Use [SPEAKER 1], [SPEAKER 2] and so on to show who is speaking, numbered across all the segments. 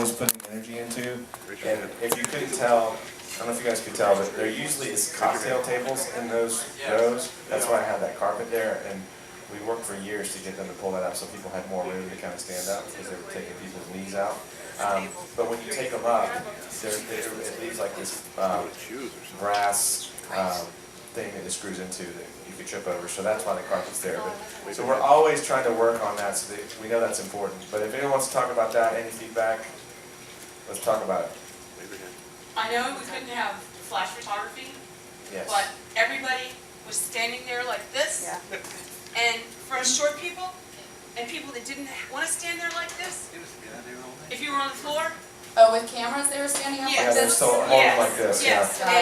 [SPEAKER 1] always putting energy into. And if you couldn't tell, I don't know if you guys could tell, but there usually is cocktail tables in those rows. That's why I have that carpet there. And we worked for years to get them to pull that up so people had more room to kind of stand up because they were taking people's knees out. But when you take them up, it leaves like this brass thing that it screws into that you could trip over. So that's why the carpet's there. But, so we're always trying to work on that so that we know that's important. But if anyone wants to talk about that, any feedback, let's talk about it.
[SPEAKER 2] I know we couldn't have flash photography,
[SPEAKER 1] Yes.
[SPEAKER 2] but everybody was standing there like this.
[SPEAKER 3] Yeah.
[SPEAKER 2] And for us short people, and people that didn't want to stand there like this, if you were on the floor,
[SPEAKER 3] Oh, with cameras they were standing up
[SPEAKER 2] Yes.
[SPEAKER 1] Yeah,
[SPEAKER 3] like
[SPEAKER 1] they're
[SPEAKER 3] this?
[SPEAKER 1] still holding like this.
[SPEAKER 2] yes.
[SPEAKER 3] Yeah.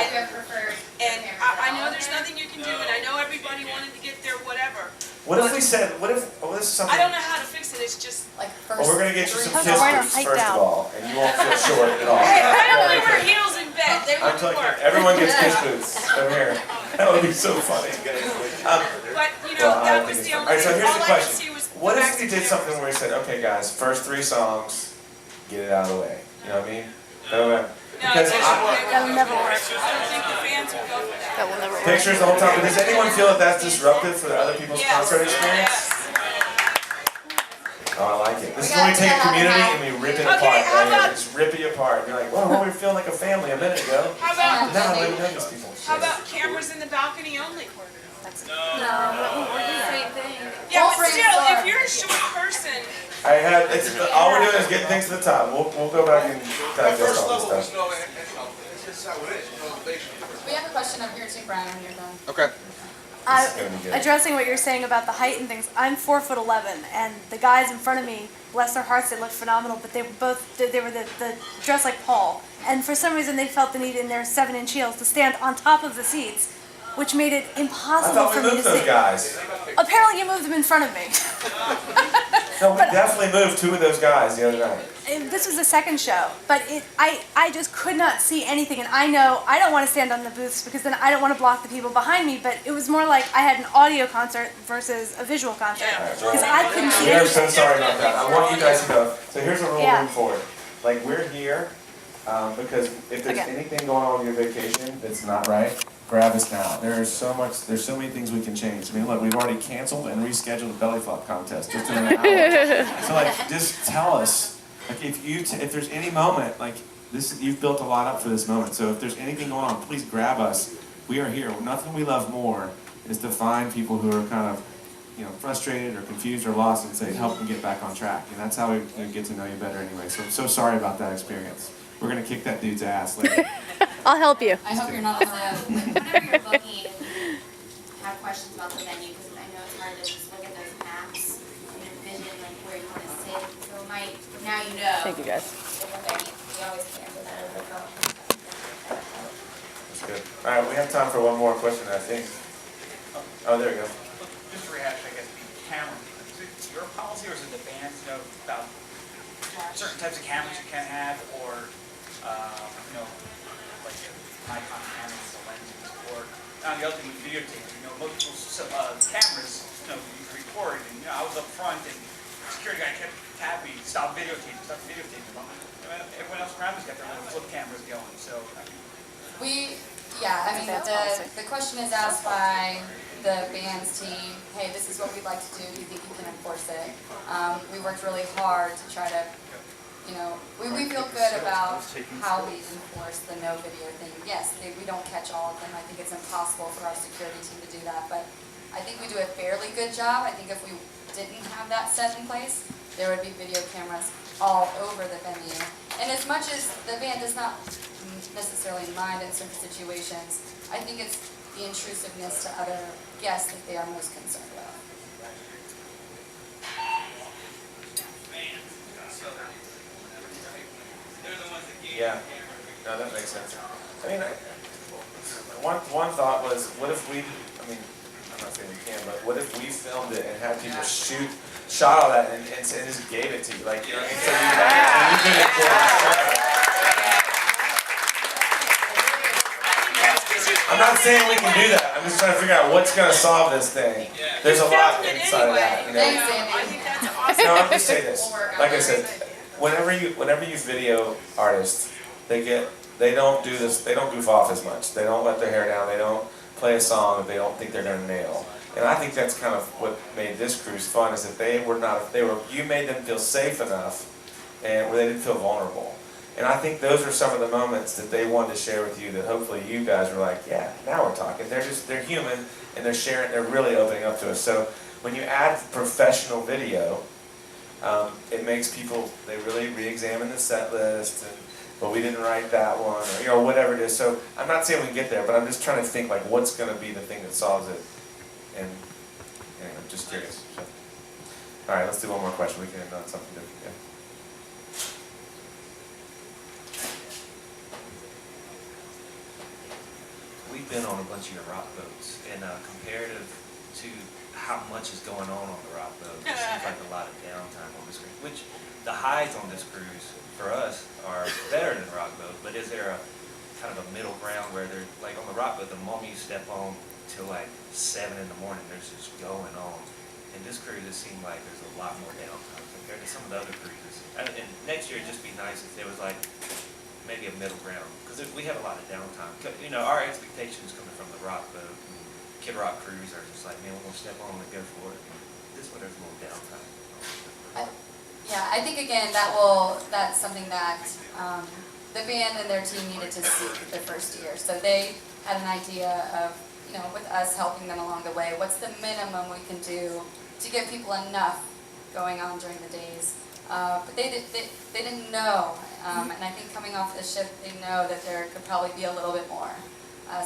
[SPEAKER 2] And I know there's nothing you can do, and I know everybody wanted to get there, whatever.
[SPEAKER 1] What if we said? What if? Oh, this is something.
[SPEAKER 2] I don't know how to fix it, it's just,
[SPEAKER 3] Like first.
[SPEAKER 1] Well, we're gonna get you some
[SPEAKER 3] three-
[SPEAKER 1] kiss
[SPEAKER 3] We're
[SPEAKER 1] boots first of all, and you won't feel short at all.
[SPEAKER 2] I only wear heels in bed, they
[SPEAKER 1] I'm
[SPEAKER 2] wouldn't
[SPEAKER 1] telling you,
[SPEAKER 2] work.
[SPEAKER 1] everyone gets kiss boots over here. That would be so funny.
[SPEAKER 2] But, you know,
[SPEAKER 1] Well, I
[SPEAKER 2] that
[SPEAKER 1] don't
[SPEAKER 2] was
[SPEAKER 1] think
[SPEAKER 2] the
[SPEAKER 1] it's fun.
[SPEAKER 2] only,
[SPEAKER 1] Alright, so here's
[SPEAKER 2] all
[SPEAKER 1] the
[SPEAKER 2] I could
[SPEAKER 1] question.
[SPEAKER 2] see was.
[SPEAKER 1] What
[SPEAKER 2] the
[SPEAKER 1] if
[SPEAKER 2] back
[SPEAKER 1] we
[SPEAKER 2] to
[SPEAKER 1] did
[SPEAKER 2] the
[SPEAKER 1] something where we said, okay, guys, first 3 songs, get it out of the way. You know what I mean? No,
[SPEAKER 2] No,
[SPEAKER 1] because
[SPEAKER 3] That will never work.
[SPEAKER 2] I don't think the fans would go for that.
[SPEAKER 3] That will never work.
[SPEAKER 1] pictures the whole time. But does anyone feel that that's disruptive for the other people's
[SPEAKER 2] Yes,
[SPEAKER 1] concert experience?
[SPEAKER 2] yes.
[SPEAKER 1] Oh, I like it. This is
[SPEAKER 3] We
[SPEAKER 1] when we
[SPEAKER 3] gotta
[SPEAKER 1] take a
[SPEAKER 3] do that
[SPEAKER 1] community
[SPEAKER 3] now.
[SPEAKER 1] and we rip it
[SPEAKER 2] Okay,
[SPEAKER 1] apart.
[SPEAKER 2] how
[SPEAKER 1] Right?
[SPEAKER 2] about-
[SPEAKER 1] Just rip it apart. You're like, whoa, we were feeling like a family a minute ago.
[SPEAKER 2] How about,
[SPEAKER 1] Now I don't know these people.
[SPEAKER 2] how about cameras in the balcony only?
[SPEAKER 3] Same thing.
[SPEAKER 2] Yeah,
[SPEAKER 3] All
[SPEAKER 2] but
[SPEAKER 3] frames
[SPEAKER 2] still,
[SPEAKER 3] are.
[SPEAKER 2] if you're a short person,
[SPEAKER 1] All we're doing is getting things to the top. We'll go back and digest
[SPEAKER 4] First
[SPEAKER 1] all
[SPEAKER 4] level,
[SPEAKER 1] this
[SPEAKER 4] it's
[SPEAKER 1] stuff.
[SPEAKER 4] it's just how it is, the basic.
[SPEAKER 3] We have a question up here too, Brian, when you're done.
[SPEAKER 4] Okay.
[SPEAKER 1] This is gonna be good.
[SPEAKER 5] Addressing what you're saying about the height and things, I'm 4'11", and the guys in front of me, bless their hearts, they looked phenomenal. But they were the dressed like Paul, and for some reason they felt the need in their 7-inch heels to stand on top of the seats, which made it
[SPEAKER 1] I
[SPEAKER 5] impossible
[SPEAKER 1] thought
[SPEAKER 5] for
[SPEAKER 1] we
[SPEAKER 5] me to
[SPEAKER 1] moved those
[SPEAKER 5] see.
[SPEAKER 1] guys.
[SPEAKER 5] Apparently, you moved them in front of me.
[SPEAKER 1] No, we definitely moved 2 of those guys the other night.
[SPEAKER 5] This was the second show, but I just could not see anything, and I know I don't want to stand on the booths because then I don't want to block the people behind me. But it was more like I had an audio concert versus a visual concert because I couldn't see
[SPEAKER 1] We are
[SPEAKER 5] anything.
[SPEAKER 1] so sorry about that. I want you guys to know. So here's a rule
[SPEAKER 5] Yeah.
[SPEAKER 1] moving forward. Like, we're here because if there's
[SPEAKER 5] Okay.
[SPEAKER 1] anything going on with your vacation that's not right, grab us now. There's so many things we can change. I mean, look, we've already canceled and rescheduled the belly flop contest just in an hour. So like, just tell us. Like, if there's any moment, like this, you've built a lot up for this moment. So if there's anything going on, please grab us. We are here. Nothing we love more is to find people who are kind of, frustrated or confused or lost and say, help them get back on track. And that's how we get to know you better anyway. So I'm so sorry about that experience. We're gonna kick that dude's ass later.
[SPEAKER 5] I'll help you.
[SPEAKER 3] I hope you're not on the road.
[SPEAKER 6] Whenever you're booking, have questions about the venue, because I know it's hard to just look at those maps and envision like where you want to sit. So it might, now you know.
[SPEAKER 5] Thank you, guys.
[SPEAKER 6] If a venue, we always can answer that over the phone.
[SPEAKER 1] That's good. All right, we have time for one more question, I think. Oh, there we go.
[SPEAKER 7] Just to rehash, I guess, the camera. Is it your policy or is it the band's know about certain types of cameras you can have or, like Nikon cameras, the lenses, or on the other thing, videotape. Multiple cameras, you can record. And, I was up front and the security guy kept tapping me, stop videotaping. Everyone else around us got their little flip cameras going, so.
[SPEAKER 3] I mean, the question is asked by the band's team, hey, this is what we'd like to do, do you think you can enforce it? We worked really hard to try to, we feel good about how we enforce the no video thing. Yes, we don't catch all of them, I think it's impossible for our security team to do that, but I think we do a fairly good job. I think if we didn't have that set in place, there would be video cameras all over the venue. And as much as the band does not necessarily mind in certain situations, I think it's the intrusiveness to other guests that they are most concerned with.
[SPEAKER 1] Yeah, no, that makes sense. I mean, one thought was, what if we, I'm not saying we can, but what if we filmed it and had people shot all that and just gave it to you? Like, you know what I mean? So you could record the show. I'm not saying we can do that. I'm just trying to figure out what's going to solve this thing. There's a lot inside of that.
[SPEAKER 3] Thanks, Andy.
[SPEAKER 2] I think that's awesome.
[SPEAKER 1] No, I'm just saying this. Like I said, whenever you video artists, they don't do this, they don't goof off as much. They don't let their hair down, they don't play a song that they don't think they're gonna nail. And I think that's kind of what made this cruise fun, is that you made them feel safe enough and where they didn't feel vulnerable. And I think those are some of the moments that they wanted to share with you that hopefully you guys were like, yeah, now we're talking. They're human and they're really opening up to us. So when you add professional video, it makes people, they really re-examine the set list, and, but we didn't write that one, or whatever it is. So I'm not saying we can get there, but I'm just trying to think like what's going to be the thing that solves it. And anyway, I'm just curious. So. All right, let's do one more question. We can end on something different. Yeah.
[SPEAKER 8] We've been on a bunch of your rock boats, and comparative to how much is going on the rock boat, it seems like a lot of downtime on this cruise, which the highs on this cruise for us are better than rock boat, but is there a kind of a middle ground where they're, like on the rock boat, the moment you step on till like 7 in the morning, there's just going on. And this cruise, it seemed like there's a lot more downtime compared to some of the other cruises. And next year, it'd just be nice if there was like maybe a middle ground, because we have a lot of downtime. You know, our expectations coming from the rock boat, and Kid Rock cruise are just like, man, we're gonna step on and go for it. And this one, there's a little downtime.
[SPEAKER 3] Yeah, I think again, that's something that the band and their team needed to see the first year. So they had an idea of, you know, with us helping them along the way, what's the minimum we can do to give people enough going on during the days. But they didn't know, and I think coming off the ship, they know that there could probably be a little bit more.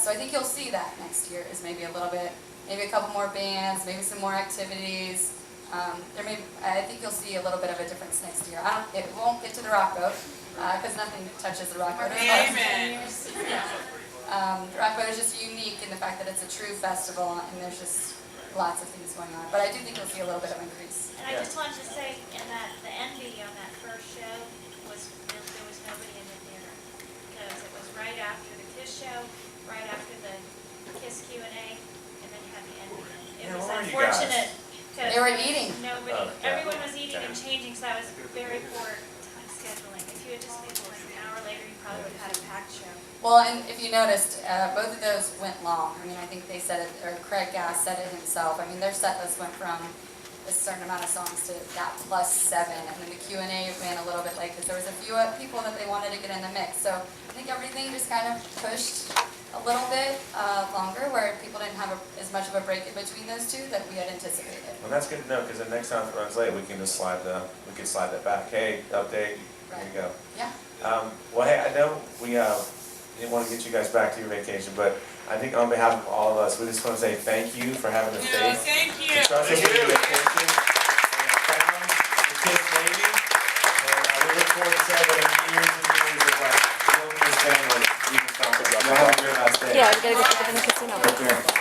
[SPEAKER 3] So I think you'll see that next year is maybe a little bit, maybe a couple more bands, maybe some more activities. I think you'll see a little bit of a difference next year. It won't get to the rock boat, because nothing touches the rock boat.
[SPEAKER 2] Amen.
[SPEAKER 3] The rock boat is just unique in the fact that it's a true festival, and there's just lots of things going on. But I do think you'll see a little bit of increase.
[SPEAKER 9] And I just wanted to say, in that, the envy on that first show was, there was nobody in the theater. Because it was right after the KISS show, right after the KISS Q&A, and then you had the envy. It
[SPEAKER 1] Yeah,
[SPEAKER 9] was
[SPEAKER 1] where were you guys?
[SPEAKER 9] unfortunate. 'Cause
[SPEAKER 3] They were eating.
[SPEAKER 9] Nobody,
[SPEAKER 1] Oh, yeah.
[SPEAKER 9] everyone was eating and changing, so that was very poor time scheduling. If you had just been like an hour later, you probably would have had a packed show.
[SPEAKER 3] Well, and if you noticed, both of those went long. I mean, I think they said it, or Craig Gass said it himself. I mean, their set list went from a certain amount of songs to that +7, and then the Q&A ran a little bit late because there was a few people that they wanted to get in the mix. So I think everything just kind of pushed a little bit longer, where people didn't have as much of a break in between those two that we had anticipated.
[SPEAKER 1] Well, that's good to know, because the next time it runs late, we can just slide that back. Hey, update. Here you go.
[SPEAKER 3] Yeah.
[SPEAKER 1] Well, hey, I know we didn't want to get you guys back to your vacation, but I think on behalf of all of us, we just want to say thank you for having the
[SPEAKER 2] No,
[SPEAKER 1] faith.
[SPEAKER 2] thank you.
[SPEAKER 1] to trust us with your vacation, and found the Kids Navy, and we look forward to celebrating years and years of like, working this family, even something. Y'all have a great last day.
[SPEAKER 5] Yeah, we gotta go to the casino.
[SPEAKER 1] Take care.